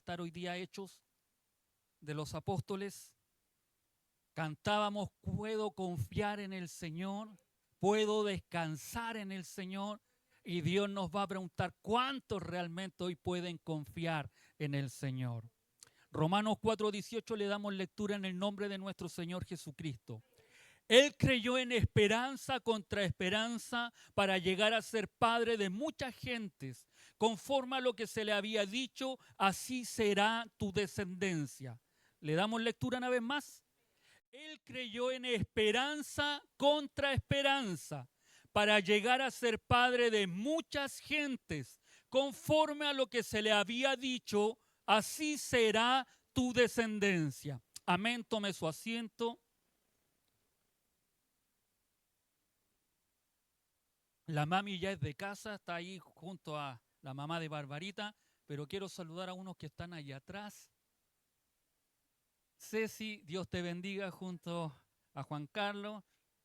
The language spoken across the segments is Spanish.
estar hoy día Hechos de los Apóstoles. Cantábamos, puedo confiar en el Señor, puedo descansar en el Señor. Y Dios nos va a preguntar cuántos realmente hoy pueden confiar en el Señor. Romanos 4:18 le damos lectura en el nombre de nuestro Señor Jesucristo. Él creyó en esperanza contra esperanza para llegar a ser padre de muchas gentes. Conforme a lo que se le había dicho, así será tu descendencia. ¿Le damos lectura una vez más? Él creyó en esperanza contra esperanza para llegar a ser padre de muchas gentes. Conforme a lo que se le había dicho, así será tu descendencia. Amén, tome su asiento. La mami ya es de casa, está ahí junto a la mamá de Barbarita, pero quiero saludar a unos que están allá atrás. Ceci, Dios te bendiga junto a Juan Carlos.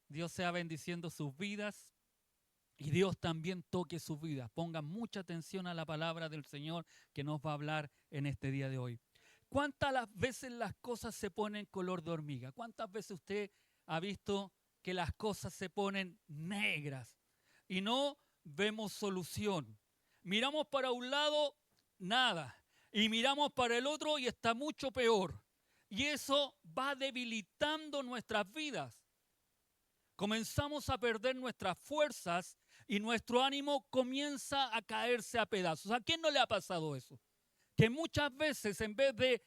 Dios sea bendiciendo sus vidas y Dios también toque sus vidas. Pongan mucha atención a la palabra del Señor que nos va a hablar en este día de hoy. ¿Cuántas veces las cosas se ponen color de hormiga? ¿Cuántas veces usted ha visto que las cosas se ponen negras y no vemos solución? Miramos para un lado, nada. Y miramos para el otro y está mucho peor. Y eso va debilitando nuestras vidas. Comenzamos a perder nuestras fuerzas y nuestro ánimo comienza a caerse a pedazos. ¿A quién no le ha pasado eso? Que muchas veces en vez de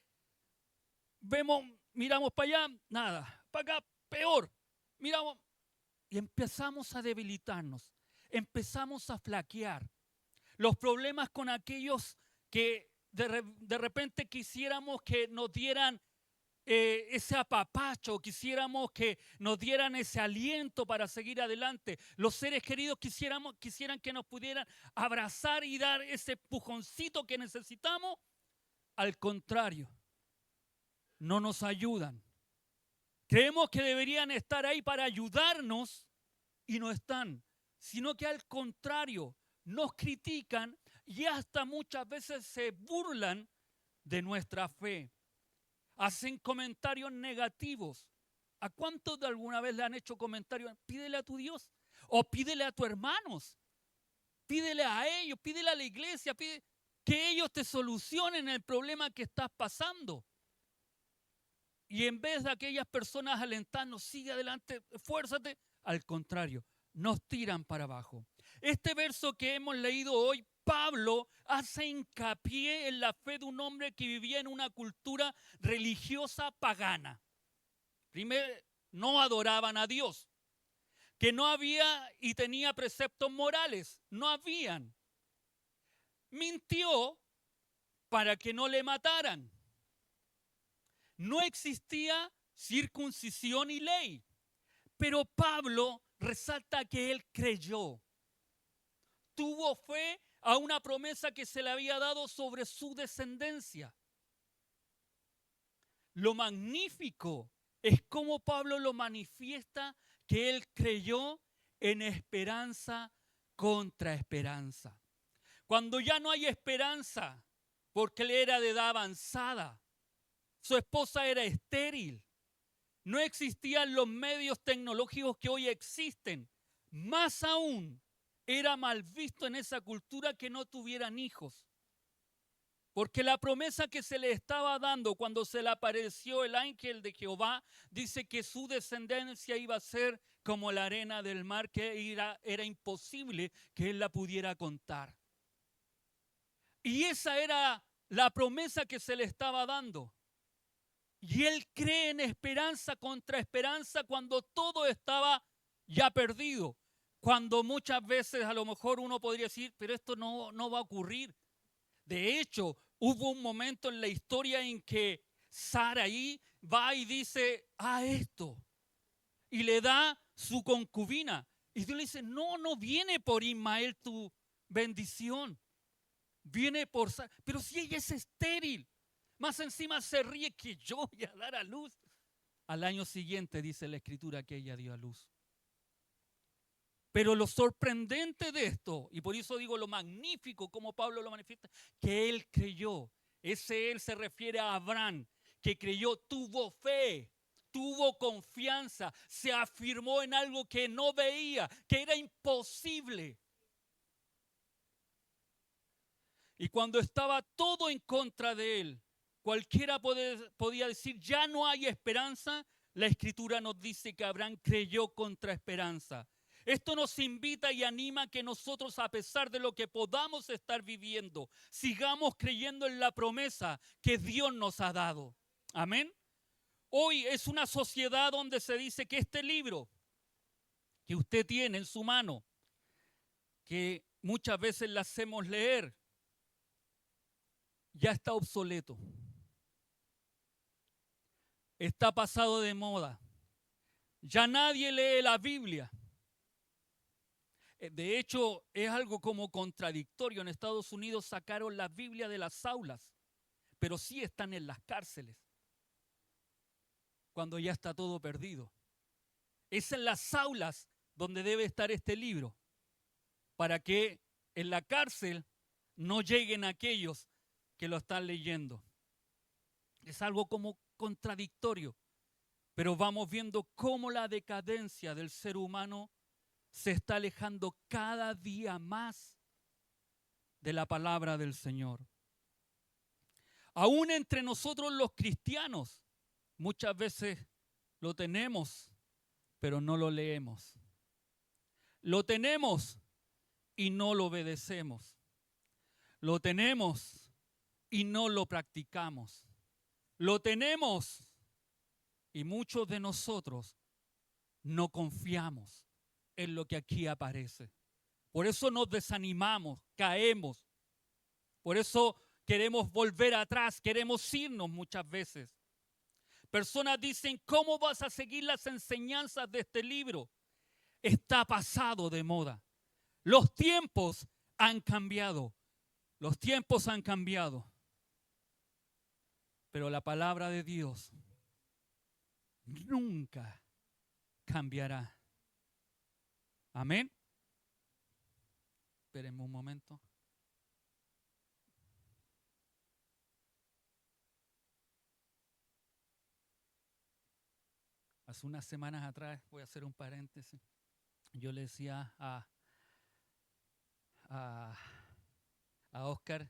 miramos para allá, nada, para acá, peor. Miramos y empezamos a debilitarnos, empezamos a flaquear. Los problemas con aquellos que de repente quisiéramos que nos dieran ese apapacho, quisiéramos que nos dieran ese aliento para seguir adelante. Los seres queridos quisieran que nos pudieran abrazar y dar ese empujoncito que necesitamos. Al contrario, no nos ayudan. Creemos que deberían estar ahí para ayudarnos y no están, sino que al contrario, nos critican y hasta muchas veces se burlan de nuestra fe. Hacen comentarios negativos. ¿A cuántos de alguna vez le han hecho comentarios? Pídele a tu Dios o pídele a tus hermanos, pídele a ellos, pídele a la iglesia, pídele que ellos te solucionen el problema que estás pasando. Y en vez de aquellas personas alentarnos, sigue adelante, esfuérzate, al contrario, nos tiran para abajo. Este verso que hemos leído hoy, Pablo hace hincapié en la fe de un hombre que vivía en una cultura religiosa pagana. Primero, no adoraban a Dios, que no había y tenía preceptos morales, no habían. Mintió para que no le mataran. No existía circuncisión y ley, pero Pablo resalta que él creyó. Tuvo fe a una promesa que se le había dado sobre su descendencia. Lo magnífico es cómo Pablo lo manifiesta, que él creyó en esperanza contra esperanza. Cuando ya no hay esperanza, porque él era de edad avanzada, su esposa era estéril, no existían los medios tecnológicos que hoy existen, más aún era mal visto en esa cultura que no tuvieran hijos. Porque la promesa que se le estaba dando cuando se le apareció el ángel de Jehová, dice que su descendencia iba a ser como la arena del mar, que era imposible que él la pudiera contar. Y esa era la promesa que se le estaba dando. Y él cree en esperanza contra esperanza cuando todo estaba ya perdido. Cuando muchas veces a lo mejor uno podría decir, pero esto no va a ocurrir. De hecho, hubo un momento en la historia en que Saraí va y dice, esto. Y le da su concubina. Y Dios le dice, no viene por Ismael tu bendición. Viene por Sara. Pero si ella es estéril. Más encima se ríe que yo voy a dar a luz. Al año siguiente dice la escritura que ella dio a luz. Pero lo sorprendente de esto, y por eso digo lo magnífico como Pablo lo manifiesta, que él creyó Ese él se refiere a Abraham, que creyó, tuvo fe, tuvo confianza, se afirmó en algo que no veía, que era imposible. Y cuando estaba todo en contra de él, cualquiera podía decir, ya no hay esperanza. La Escritura nos dice que Abraham creyó contra esperanza. Esto nos invita y anima a que nosotros, a pesar de lo que podamos estar viviendo, sigamos creyendo en la promesa que Dios nos ha dado. Amén. Hoy es una sociedad donde se dice que este libro que usted tiene en su mano, que muchas veces le hacemos leer, ya está obsoleto. Está pasado de moda. Ya nadie lee la Biblia. De hecho, es algo como contradictorio. En Estados Unidos sacaron la Biblia de las aulas, pero sí están en las cárceles, cuando ya está todo perdido. Es en las aulas donde debe estar este libro, para que en la cárcel no lleguen aquellos que lo están leyendo. Es algo como contradictorio, pero vamos viendo cómo la decadencia del ser humano se está alejando cada día más de la palabra del Señor. Aún entre nosotros los cristianos, muchas veces lo tenemos, pero no lo leemos. Lo tenemos y no lo obedecemos. Lo tenemos y no lo practicamos. Lo tenemos y muchos de nosotros no confiamos en lo que aquí aparece. Por eso nos desanimamos, caemos. Por eso queremos volver atrás, queremos irnos muchas veces. Personas dicen, ¿cómo vas a seguir las enseñanzas de este libro? Está pasado de moda. Los tiempos han cambiado. Los tiempos han cambiado. Pero la palabra de Dios nunca cambiará. Amén. Espérenme un momento. Hace unas semanas atrás, voy a hacer un paréntesis, yo le decía a Oscar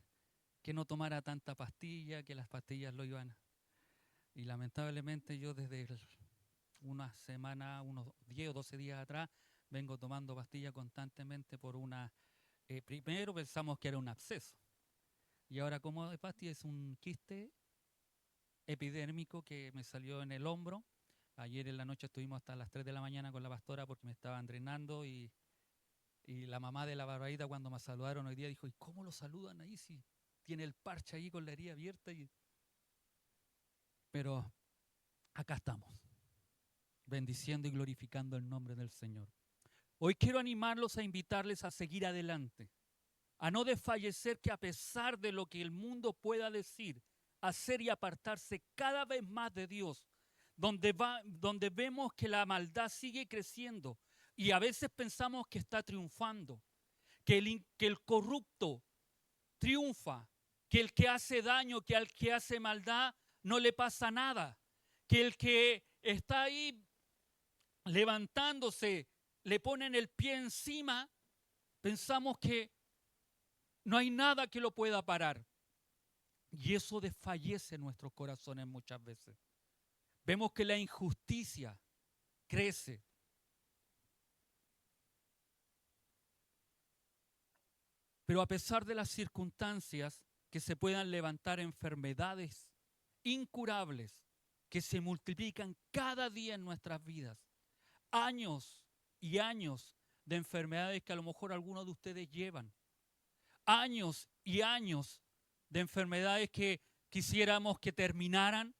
que no tomara tanta pastilla, que las pastillas lo iban. Y lamentablemente yo desde una semana, unos 10 o 12 días atrás, vengo tomando pastillas constantemente por primero pensamos que era un absceso. Y ahora como de pastilla es un quiste epidérmico que me salió en el hombro. Ayer en la noche estuvimos hasta las 3 de la mañana con la pastora porque me estaban drenando y la mamá de la barbarita cuando me saludaron hoy día dijo, ¿y cómo lo saludan ahí si tiene el parche ahí con la herida abierta? Pero acá estamos, bendiciendo y glorificando el nombre del Señor. Hoy quiero animarlos a invitarles a seguir adelante, a no desfallecer, que a pesar de lo que el mundo pueda decir, hacer y apartarse cada vez más de Dios, donde vemos que la maldad sigue creciendo y a veces pensamos que está triunfando, que el corrupto triunfa, que el que hace daño, que al que hace maldad no le pasa nada, que el que está ahí levantándose le ponen el pie encima, pensamos que no hay nada que lo pueda parar. Y eso desfallece en nuestros corazones muchas veces. Vemos que la injusticia crece. Pero a pesar de las circunstancias que se puedan levantar, enfermedades incurables que se multiplican cada día en nuestras vidas, años y años de enfermedades que a lo mejor algunos de ustedes llevan, años y años de enfermedades que quisiéramos que terminaran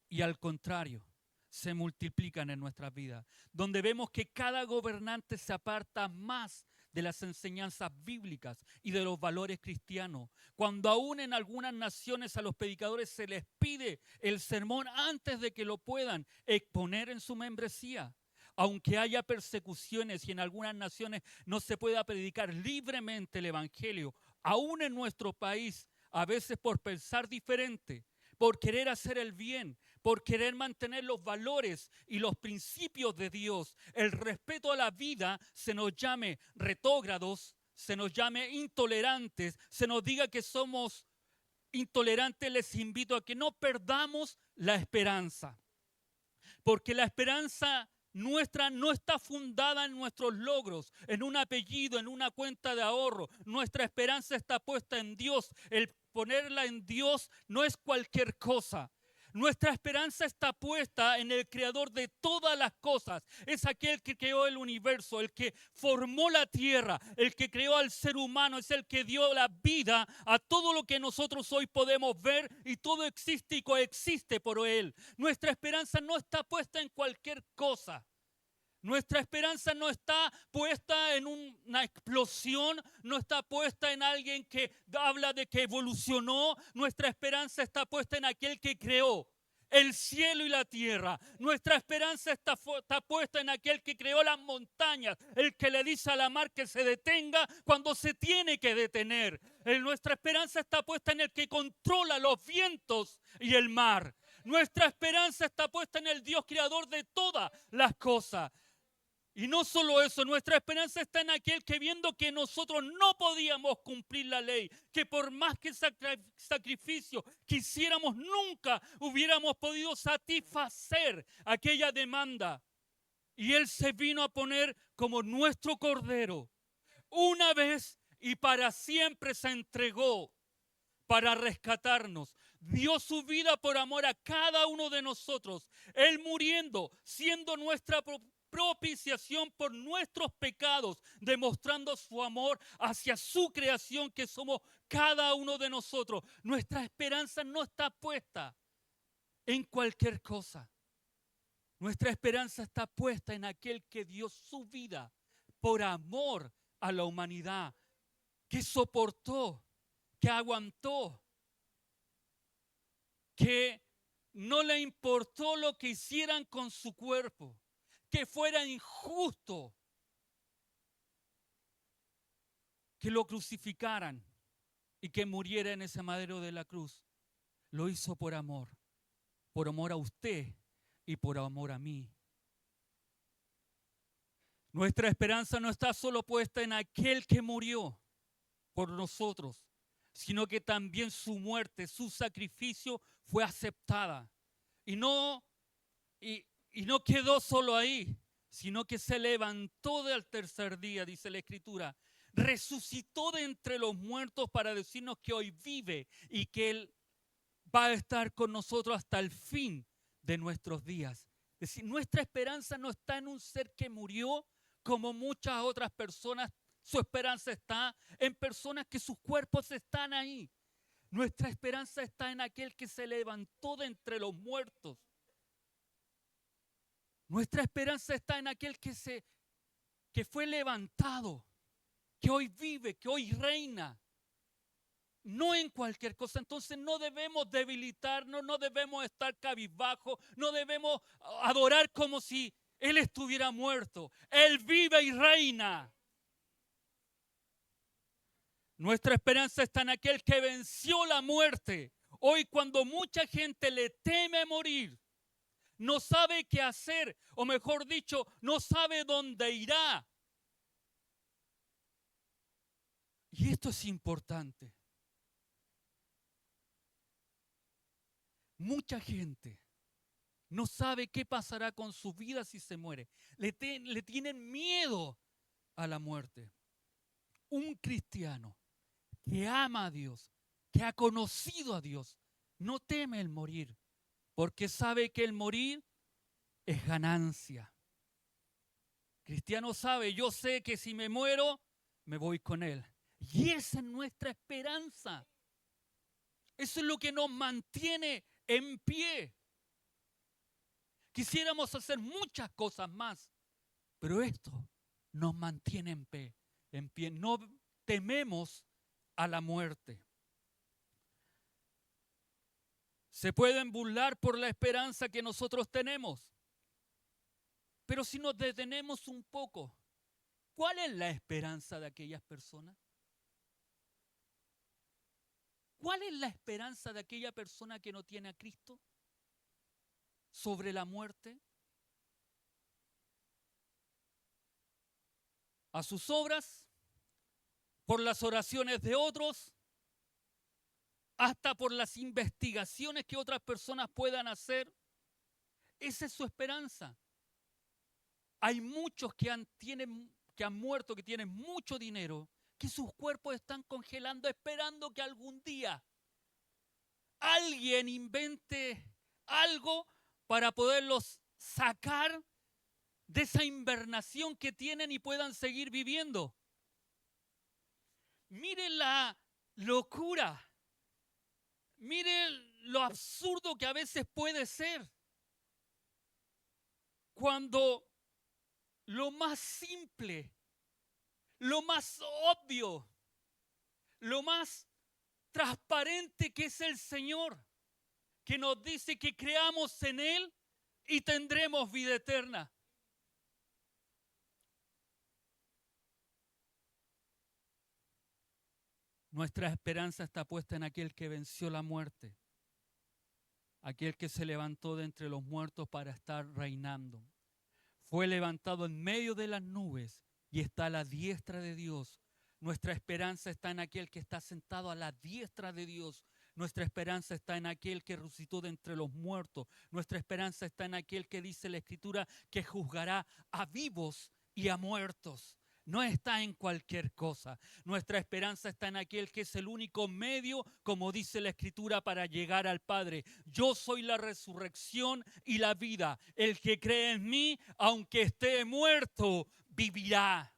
y al contrario, se multiplican en nuestras vidas, donde vemos que cada gobernante se aparta más de las enseñanzas bíblicas y de los valores cristianos, cuando aún en algunas naciones a los predicadores se les pide el sermón antes de que lo puedan exponer en su membresía. Aunque haya persecuciones y en algunas naciones no se pueda predicar libremente el evangelio, aún en nuestro país a veces por pensar diferente, por querer hacer el bien, por querer mantener los valores y los principios de Dios, el respeto a la vida, se nos llame retrógrados, se nos llame intolerantes, se nos diga que somos intolerantes. Les invito a que no perdamos la esperanza, porque la esperanza nuestra no está fundada en nuestros logros, en un apellido, en una cuenta de ahorro. Nuestra esperanza está puesta en Dios. El ponerla en Dios no es cualquier cosa. Nuestra esperanza está puesta en el creador de todas las cosas. Es aquel que creó el universo, el que formó la tierra, el que creó al ser humano, es el que dio la vida a todo lo que nosotros hoy podemos ver, y todo existe y coexiste por él. Nuestra esperanza no está puesta en cualquier cosa. Nuestra esperanza no está puesta en una explosión, no está puesta en alguien que habla de que evolucionó. Nuestra esperanza está puesta en aquel que creó el cielo y la tierra. Nuestra esperanza está puesta en aquel que creó las montañas, el que le dice a la mar que se detenga cuando se tiene que detener. Nuestra esperanza está puesta en el que controla los vientos y el mar. Nuestra esperanza está puesta en el Dios creador de todas las cosas. Y no solo eso, nuestra esperanza está en aquel que, viendo que nosotros no podíamos cumplir la ley, que por más que sacrificio quisiéramos, nunca hubiéramos podido satisfacer aquella demanda. Y Él se vino a poner como nuestro Cordero. Una vez y para siempre se entregó para rescatarnos. Dio su vida por amor a cada uno de nosotros. Él muriendo, siendo nuestra propiciación por nuestros pecados, demostrando su amor hacia su creación, que somos cada uno de nosotros. Nuestra esperanza no está puesta en cualquier cosa. Nuestra esperanza está puesta en aquel que dio su vida por amor a la humanidad, que soportó, que aguantó, que no le importó lo que hicieran con su cuerpo, que fuera injusto que lo crucificaran y que muriera en ese madero de la cruz. Lo hizo por amor a usted y por amor a mí. Nuestra esperanza no está solo puesta en aquel que murió por nosotros, sino que también su muerte, su sacrificio fue aceptada. Y no quedó solo ahí, sino que se levantó del tercer día, dice la Escritura. Resucitó de entre los muertos para decirnos que hoy vive y que Él va a estar con nosotros hasta el fin de nuestros días. Es decir, nuestra esperanza no está en un ser que murió, como muchas otras personas. Su esperanza está en personas que sus cuerpos están ahí. Nuestra esperanza está en aquel que se levantó de entre los muertos. Nuestra esperanza está en aquel que fue levantado, que hoy vive, que hoy reina. No en cualquier cosa. Entonces no debemos debilitarnos, no debemos estar cabizbajos, no debemos adorar como si Él estuviera muerto. Él vive y reina. Nuestra esperanza está en aquel que venció la muerte. Hoy, cuando mucha gente le teme morir, no sabe qué hacer, o mejor dicho, no sabe dónde irá. Y esto es importante. Mucha gente no sabe qué pasará con su vida si se muere. Le tienen miedo a la muerte. Un cristiano que ama a Dios, que ha conocido a Dios, no teme el morir, porque sabe que el morir es ganancia. Cristiano sabe, yo sé que si me muero, me voy con Él. Y esa es nuestra esperanza. Eso es lo que nos mantiene en pie. Quisiéramos hacer muchas cosas más, pero esto nos mantiene en pie. No tememos a la muerte. Se pueden burlar por la esperanza que nosotros tenemos, pero si nos detenemos un poco, ¿cuál es la esperanza de aquellas personas? ¿Cuál es la esperanza de aquella persona que no tiene a Cristo sobre la muerte? A sus obras, por las oraciones de otros, hasta por las investigaciones que otras personas puedan hacer. Esa es su esperanza. Hay muchos que han muerto, que tienen mucho dinero, que sus cuerpos están congelando, esperando que algún día alguien invente algo para poderlos sacar de esa invernación que tienen y puedan seguir viviendo. Miren la locura, miren lo absurdo que a veces puede ser cuando lo más simple, lo más obvio, lo más transparente que es el Señor, que nos dice que creamos en Él y tendremos vida eterna. Nuestra esperanza está puesta en aquel que venció la muerte, aquel que se levantó de entre los muertos para estar reinando. Fue levantado en medio de las nubes y está a la diestra de Dios. Nuestra esperanza está en aquel que está sentado a la diestra de Dios. Nuestra esperanza está en aquel que resucitó de entre los muertos. Nuestra esperanza está en aquel que dice la Escritura que juzgará a vivos y a muertos. No está en cualquier cosa. Nuestra esperanza está en aquel que es el único medio, como dice la Escritura, para llegar al Padre. Yo soy la resurrección y la vida. El que cree en mí, aunque esté muerto, vivirá.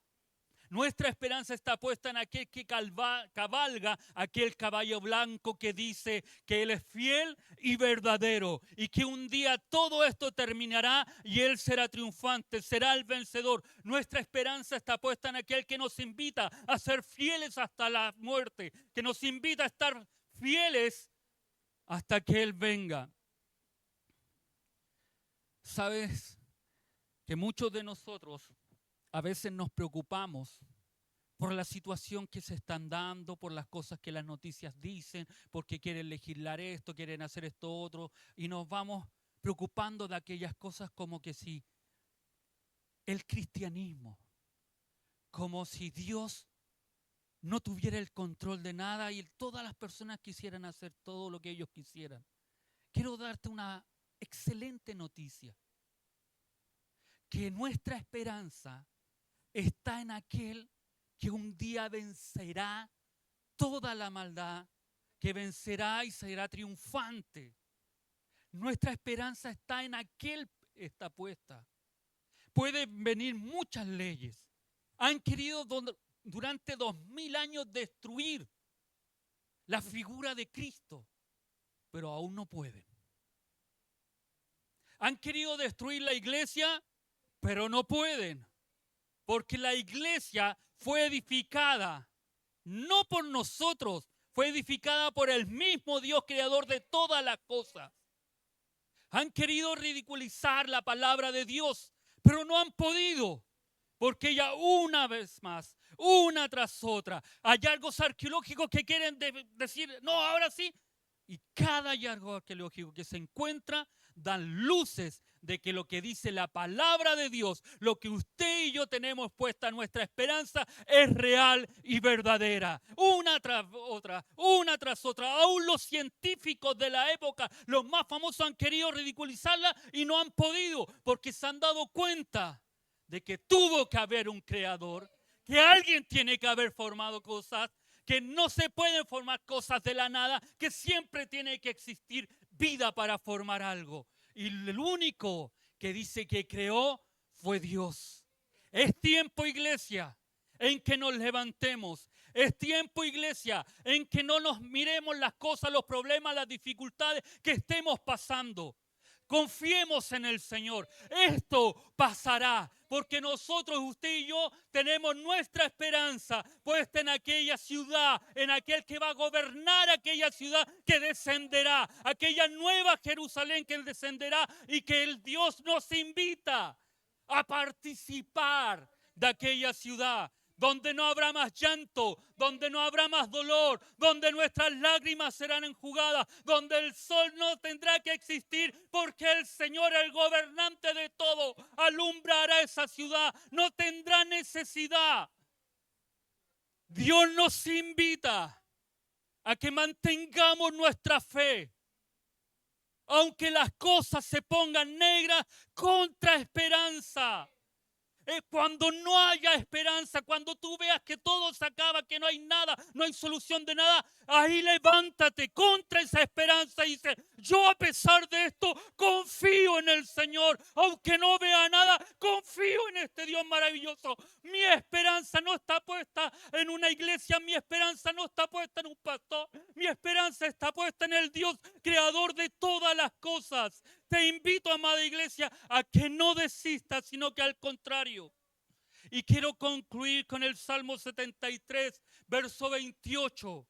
Nuestra esperanza está puesta en aquel que cabalga aquel caballo blanco que dice que Él es fiel y verdadero y que un día todo esto terminará y Él será triunfante, será el vencedor. Nuestra esperanza está puesta en aquel que nos invita a ser fieles hasta la muerte, que nos invita a estar fieles hasta que Él venga. ¿Sabes que muchos de nosotros a veces nos preocupamos por la situación que se están dando, por las cosas que las noticias dicen, porque quieren legislar esto, quieren hacer esto otro, y nos vamos preocupando de aquellas cosas como que si el cristianismo, como si Dios no tuviera el control de nada y todas las personas quisieran hacer todo lo que ellos quisieran. Quiero darte una excelente noticia, que nuestra esperanza está en aquel que un día vencerá toda la maldad, que vencerá y será triunfante. Nuestra esperanza está en aquel que está puesta. Pueden venir muchas leyes. Han querido durante 2000 años destruir la figura de Cristo, pero aún no pueden. Han querido destruir la iglesia, pero no pueden. Porque la iglesia fue edificada no por nosotros, fue edificada por el mismo Dios creador de todas las cosas. Han querido ridiculizar la palabra de Dios, pero no han podido, porque ella una vez más, una tras otra, hallazgos arqueológicos que quieren decir, no, ahora sí, y cada hallazgo arqueológico que se encuentra dan luces de que lo que dice la palabra de Dios, lo que usted y yo tenemos puesta nuestra esperanza, es real y verdadera. Una tras otra, una tras otra. Aún los científicos de la época, los más famosos, han querido ridiculizarla y no han podido, porque se han dado cuenta de que tuvo que haber un creador, que alguien tiene que haber formado cosas, que no se pueden formar cosas de la nada, que siempre tiene que existir vida para formar algo. Y el único que dice que creó fue Dios. Es tiempo, iglesia, en que nos levantemos. Es tiempo, iglesia, en que no nos miremos las cosas, los problemas, las dificultades que estemos pasando. Confiemos en el Señor. Esto pasará, porque nosotros, usted y yo, tenemos nuestra esperanza puesta en aquella ciudad, en aquel que va a gobernar aquella ciudad que descenderá, aquella nueva Jerusalén que descenderá y que el Dios nos invita a participar de aquella ciudad. donde no habrá más llanto, donde no habrá más dolor, donde nuestras lágrimas serán enjugadas, donde el sol no tendrá que existir, porque el Señor, el gobernante de todo, alumbrará esa ciudad, no tendrá necesidad. Dios nos invita a que mantengamos nuestra fe, aunque las cosas se pongan negras, contra esperanza. Cuando no haya esperanza, cuando tú veas que todo se acaba, que no hay nada, no hay solución de nada, ahí levántate contra esa esperanza y dice: yo a pesar de esto confío en el Señor, aunque no vea nada, confío en este Dios maravilloso. Mi esperanza no está puesta en una iglesia, mi esperanza no está puesta en un pastor, mi esperanza está puesta en el Dios creador de todas las cosas. Te invito, amada iglesia, a que no desistas, sino que al contrario. Y quiero concluir con el Salmo 73, verso 28,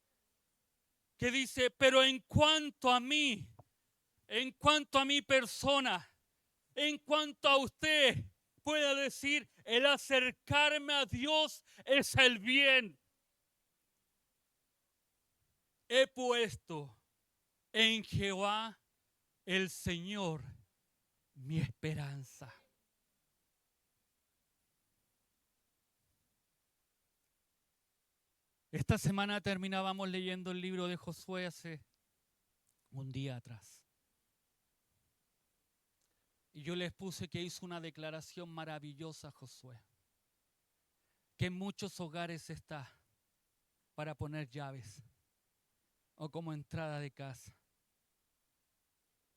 que dice: pero en cuanto a mí, en cuanto a mi persona, en cuanto a usted, pueda decir, el acercarme a Dios es el bien. He puesto en Jehová el Señor mi esperanza. Esta semana terminábamos leyendo el libro de Josué hace un día atrás. Y yo les puse que hizo una declaración maravillosa Josué, que en muchos hogares está para poner llaves o como entrada de casa.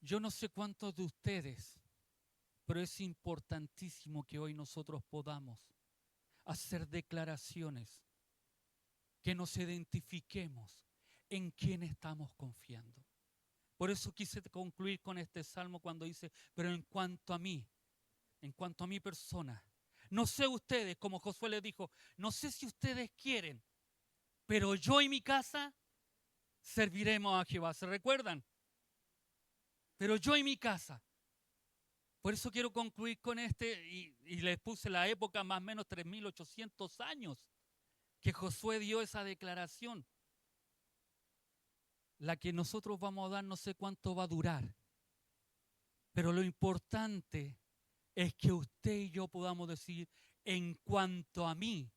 Yo no sé cuántos de ustedes, pero es importantísimo que hoy nosotros podamos hacer declaraciones, que nos identifiquemos en quién estamos confiando. Por eso quise concluir con este salmo cuando dice: pero en cuanto a mí, en cuanto a mi persona, no sé ustedes, como Josué les dijo, no sé si ustedes quieren, pero yo y mi casa serviremos a Jehová. ¿Se recuerdan? Pero yo y mi casa. Por eso quiero concluir con y les puse la época, más o menos 3.800 años que Josué dio esa declaración. La que nosotros vamos a dar no sé cuánto va a durar, pero lo importante es que usted y yo podamos decir: en cuanto a mí,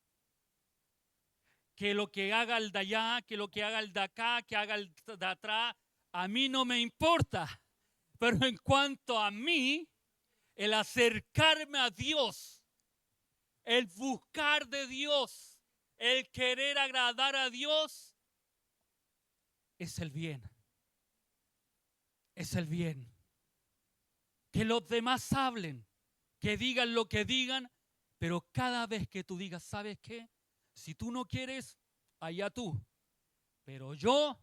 que lo que haga el de allá, que lo que haga el de acá, que haga el de atrás, a mí no me importa. Pero en cuanto a mí, el acercarme a Dios, el buscar de Dios, el querer agradar a Dios, es el bien. Es el bien. Que los demás hablen, que digan lo que digan, pero cada vez que tú digas: ¿sabes qué? Si tú no quieres, allá tú. Pero yo,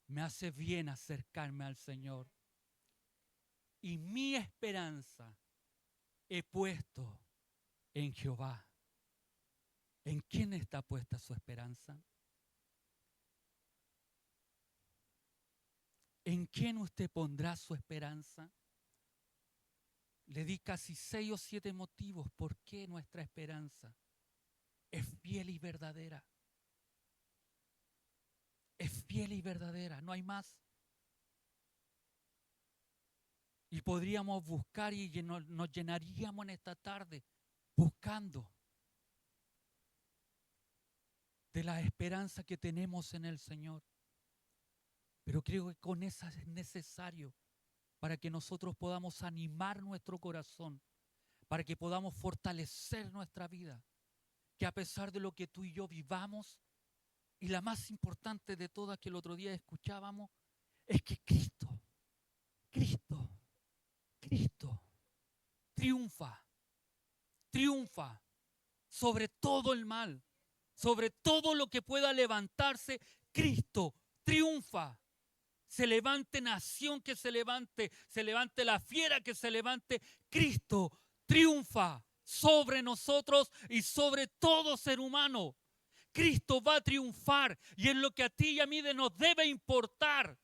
me hace bien acercarme al Señor. Y mi esperanza he puesto en Jehová. ¿En quién está puesta su esperanza? ¿En quién usted pondrá su esperanza? Le di casi 6 o 7 motivos por qué nuestra esperanza es fiel y verdadera. Es fiel y verdadera, no hay más. Y podríamos buscar y nos llenaríamos en esta tarde buscando de la esperanza que tenemos en el Señor. Pero creo que con esa es necesario para que nosotros podamos animar nuestro corazón, para que podamos fortalecer nuestra vida, que a pesar de lo que tú y yo vivamos, y la más importante de todas que el otro día escuchábamos, es que Cristo triunfa sobre todo el mal, sobre todo lo que pueda levantarse. Cristo triunfa. Se levante nación que se levante la fiera que se levante, Cristo triunfa sobre nosotros y sobre todo ser humano. Cristo va a triunfar, y es lo que a ti y a mí nos debe importar,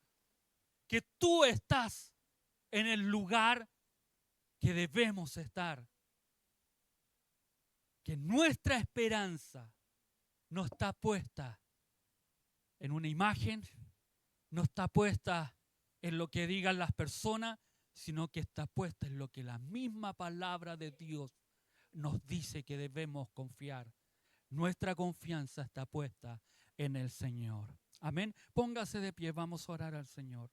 que tú estás en el lugar que debemos estar. que nuestra esperanza no está puesta en una imagen, no está puesta en lo que digan las personas, sino que está puesta en lo que la misma palabra de Dios nos dice que debemos confiar. Nuestra confianza está puesta en el Señor. Amén. Póngase de pie, vamos a orar al Señor.